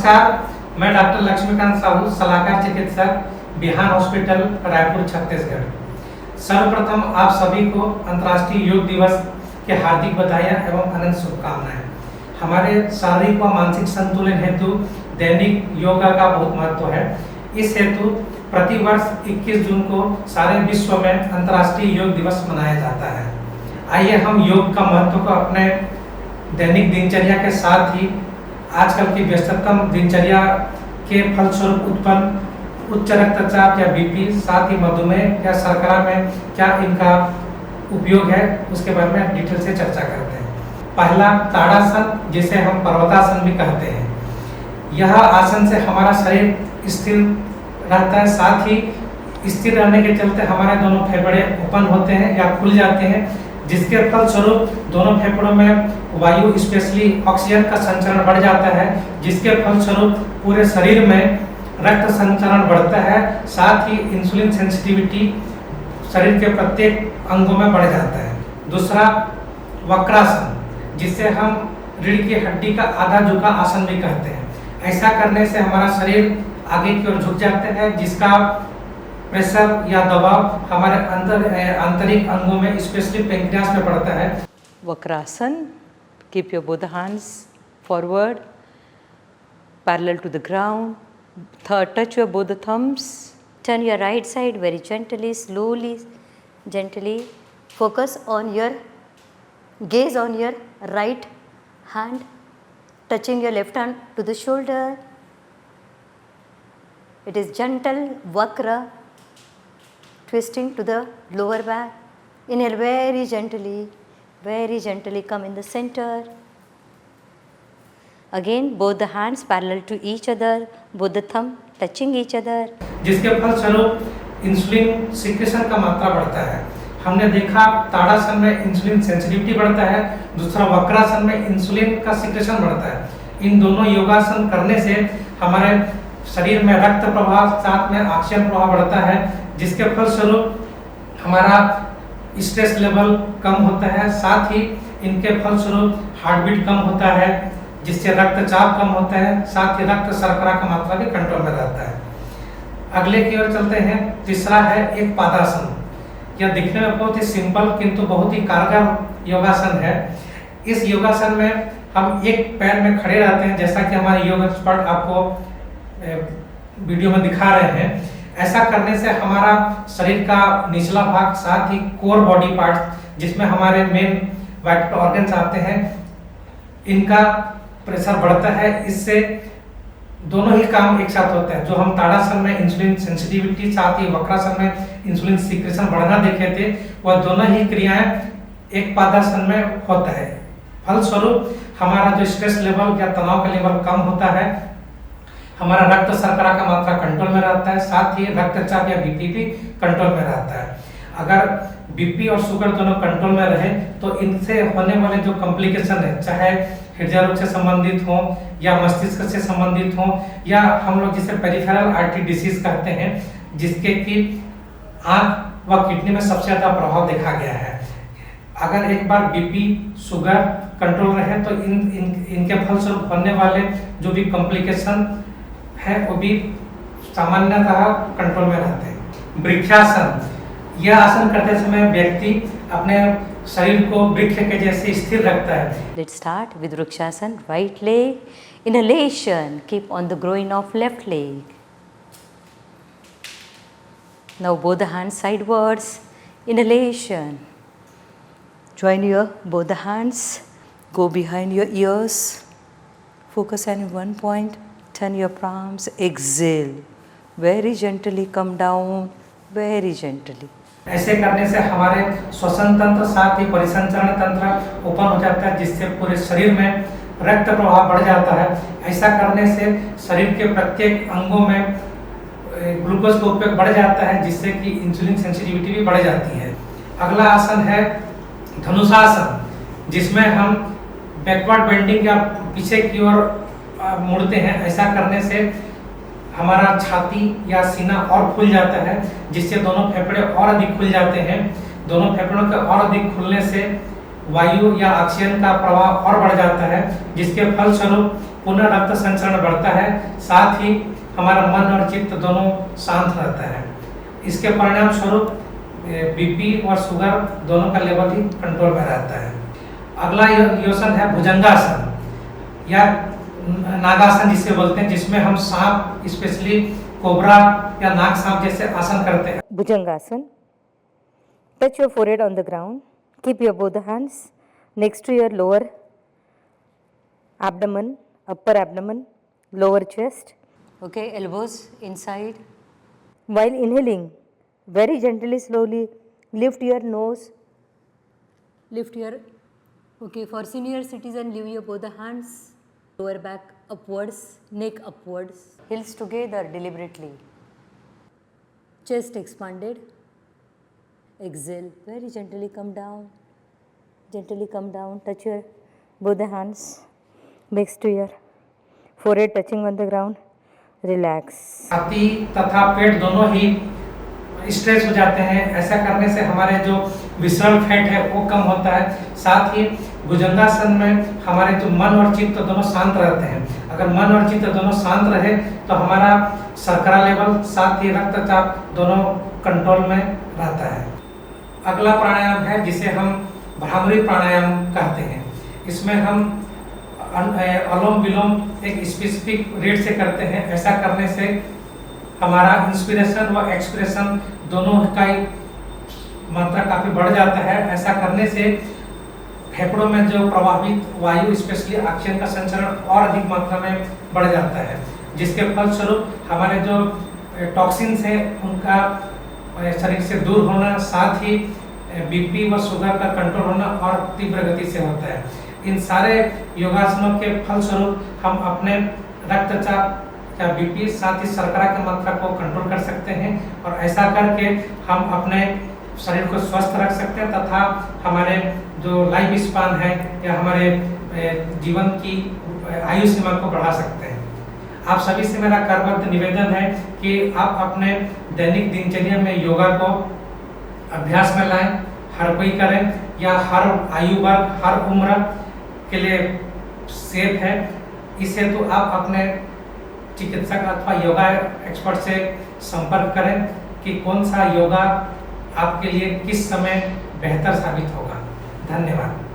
नमस्कार, मैं डॉक्टर लक्ष्मीकांत साहू, सलाहकार चिकित्सक, बिहान हॉस्पिटल, रायपुर, छत्तीसगढ़। सर्वप्रथम आप सभी को अंतर्राष्ट्रीय योग दिवस के हार्दिक बधाइयाँ एवं अनंत शुभकामनाएं। हमारे शारीरिक व मानसिक संतुलन हेतु दैनिक योगा का बहुत महत्व है। इस हेतु प्रतिवर्ष 21 जून को सारे विश्व में अंतर्राष्ट्रीय योग दिवस मनाया जाता है। आइए हम योग का महत्व को अपने दैनिक दिनचर्या के साथ ही आजकल की व्यस्ततम दिनचर्या के फलस्वरूप उत्पन्न उच्च रक्तचाप या बीपी, साथ ही मधुमेह या शर्करा में क्या इनका उपयोग है, उसके बारे में डिटेल से चर्चा करते हैं। पहला, ताड़ासन, जिसे हम पर्वतासन भी कहते हैं। यह आसन से हमारा शरीर स्थिर रहता है, साथ ही स्थिर रहने के चलते हमारे दोनों फेफड़े ओपन होते हैं या खुल जाते हैं, जिसके फलस्वरूप दोनों फेफड़ों में वायु, स्पेशली ऑक्सीजन का संचरण बढ़ जाता है, जिसके फलस्वरूप पूरे शरीर में रक्त संचरण बढ़ता है। साथ ही इंसुलिन सेंसिटिविटी शरीर के प्रत्येक अंगों में बढ़ जाता है। दूसरा, वक्रासन, जिसे हम रीढ़ की हड्डी का आधा झुका आसन भी कहते हैं। ऐसा करने से हमारा शरीर आगे की ओर झुक जाता है, जिसका प्रेशर या दबाव हमारे आंतरिक अंगों में, स्पेशली पैंक्रियास में पड़ता है। Vakrasana, keep your both hands forward, parallel to the ground. Third, touch your both the thumbs. Turn your right side very gently, slowly, gently. Focus on your gaze on your right hand, touching your left hand to the shoulder. It is gentle vakra, twisting to the lower back. Inhale very gently come in the center. Again, both the hands parallel to each other, both the thumb touching each other. जिसके फलस्वरूप insulin secretion का मात्रा बढ़ता है। हमने देखा ताड़ासन में insulin sensitivity बढ़ता है, दूसरा वक्रासन में इंसुलिन का सिक्रेशन बढ़ता है। इन दोनों योगासन करने से हमारे शरीर में रक्त प्रवाह, साथ में ऑक्सीजन प्रवाह बढ़ता है, जिसके फलस्वरूप हमारा स्ट्रेस लेवल कम होता है। साथ ही इनके फलस्वरूप हार्ट बीट कम होता है, जिससे रक्तचाप कम होता है। साथ ही रक्त शर्करा का मात्रा भी कंट्रोल में रहता है। अगले की ओर चलते हैं। तीसरा है एक पादासन। यह दिखने में बहुत ही सिंपल किंतु बहुत ही कारगर योगासन है। इस योगासन में हम एक पैर में खड़े रहते हैं, जैसा कि हमारे योग एक्सपर्ट आपको वीडियो में दिखा रहे हैं। ऐसा करने से हमारा शरीर का निचला भाग, साथ ही कोर बॉडी पार्ट, जिसमें हमारे मेन वाइटल ऑर्गन्स आते हैं, इनका प्रेशर बढ़ता है। इससे दोनों ही काम एक साथ होता है। जो हम ताड़ासन में इंसुलिन सेंसिटिविटी, साथ ही वक्रासन में इंसुलिन सीक्रेशन बढ़ना देखे थे, वह दोनों ही क्रियाएं एक पादासन में होता है। फलस्वरूप हमारा जो स्ट्रेस लेवल या तनाव का लेवल कम होता है, हमारा रक्त शर्करा का मात्रा कंट्रोल में रहता है, साथ ही रक्तचाप या बीपी भी कंट्रोल में रहता है। अगर बीपी और शुगर दोनों कंट्रोल में रहे तो इनसे होने वाले जो कॉम्प्लिकेशन है, चाहे हृदय रोग से संबंधित हो या मस्तिष्क से संबंधित हो, या हम लोग जिसे पेरिफेरल आर्टरी डिसीज कहते हैं, जिसके कि आंख व किडनी में सबसे ज्यादा प्रभाव देखा गया है। अगर एक बार बीपी, शुगर कंट्रोल रहे तो इनके फलस्वरूप होने वाले जो भी कॉम्प्लिकेशन है वो भी सामान्यतः कंट्रोल में रहते हैं। वृक्षासन, यह आसन करते समय व्यक्ति अपने शरीर को वृक्ष के जैसे स्थिर रखता है। Let's start with Vrikshasana. Right leg, inhalation, keep on the groin of left leg. Now both the hands sidewards, inhalation. Join your both the hands, go behind your ears, focus on one point, turn your palms, exhale. Very gently come down, very gently. ऐसे करने से हमारे श्वसन तंत्र, साथ ही परिसंचरण तंत्र open हो जाता है, जिससे पूरे शरीर में रक्त प्रवाह बढ़ जाता है। ऐसा करने से शरीर के प्रत्येक अंगों में ग्लूकोज का उपयोग बढ़ जाता है, जिससे कि इंसुलिन सेंसिटिविटी भी बढ़ जाती है। अगला आसन है धनुषासन, जिसमें हम बैकवर्ड बेंडिंग या पीछे की ओर मुड़ते हैं। ऐसा करने से हमारा छाती या सीना और खुल जाता है, जिससे दोनों फेफड़े और अधिक खुल जाते हैं। दोनों फेफड़ों के और अधिक खुलने से वायु या ऑक्सीजन का प्रवाह और बढ़ जाता है, जिसके फलस्वरूप पुनः रक्त संचरण बढ़ता है, साथ ही हमारा मन और चित्त दोनों शांत रहता है। इसके परिणाम स्वरूप बीपी और शुगर दोनों का लेवल ही कंट्रोल में रहता है। अगला योगासन है भुजंगासन या नागासन जिसे बोलते हैं, जिसमें हम सांप, स्पेशली कोबरा या नाग सांप जैसे आसन करते हैं। Bhujangasana. Touch your forehead on the ground. Keep your both hands next to your lower abdomen, upper abdomen, lower chest. Okay, elbows inside. While inhaling, very gently, slowly lift your nose. Lift your, okay, for senior citizen, leave your both the hands, lower back upwards, neck upwards, heels together deliberately. Chest expanded. Exhale, very gently come down. Gently come down. Touch your both the hands next to your forehead touching on the ground. Relax. छाती तथा पेट दोनों ही stretch हो जाते हैं। ऐसा करने से हमारे जो विसरल फैट है वो कम होता है। साथ ही भुजंगासन में हमारे जो मन और चित्त दोनों शांत रहते हैं। अगर मन और चित्त दोनों शांत रहे तो हमारा शर्करा लेवल, साथ ही रक्तचाप दोनों कंट्रोल में रहता है। अगला प्राणायाम है जिसे हम भ्रामरी प्राणायाम कहते हैं। इसमें हम अनुलोम विलोम एक स्पेसिफिक रेट से करते हैं। ऐसा करने से हमारा इंस्पिरेशन व एक्सपिरेशन दोनों का मात्रा काफ़ी बढ़ जाता है। ऐसा करने से फेफड़ों में जो प्रभावित वायु, स्पेशली ऑक्सीजन का संचरण और अधिक मात्रा में बढ़ जाता है, जिसके फलस्वरूप हमारे जो टॉक्सिन्स हैं उनका शरीर से दूर होना, साथ ही बीपी व शुगर का कंट्रोल होना और तीव्र गति से होता है। इन सारे योगासनों के फलस्वरूप हम अपने रक्तचाप या बीपी, साथ ही शर्करा की मात्रा को कंट्रोल कर सकते हैं और ऐसा करके हम अपने शरीर को स्वस्थ रख सकते हैं तथा हमारे जो लाइफ स्पान है या हमारे जीवन की आयु सीमा को बढ़ा सकते हैं। आप सभी से मेरा करबद्ध निवेदन है कि आप अपने दैनिक दिनचर्या में योगा को अभ्यास में लाएं। हर कोई करें या हर आयु वर्ग, हर उम्र के लिए सेफ है। इस हेतु आप अपने चिकित्सक अथवा योगा एक्सपर्ट से संपर्क करें कि कौन सा योगा आपके लिए किस समय बेहतर साबित होगा। धन्यवाद।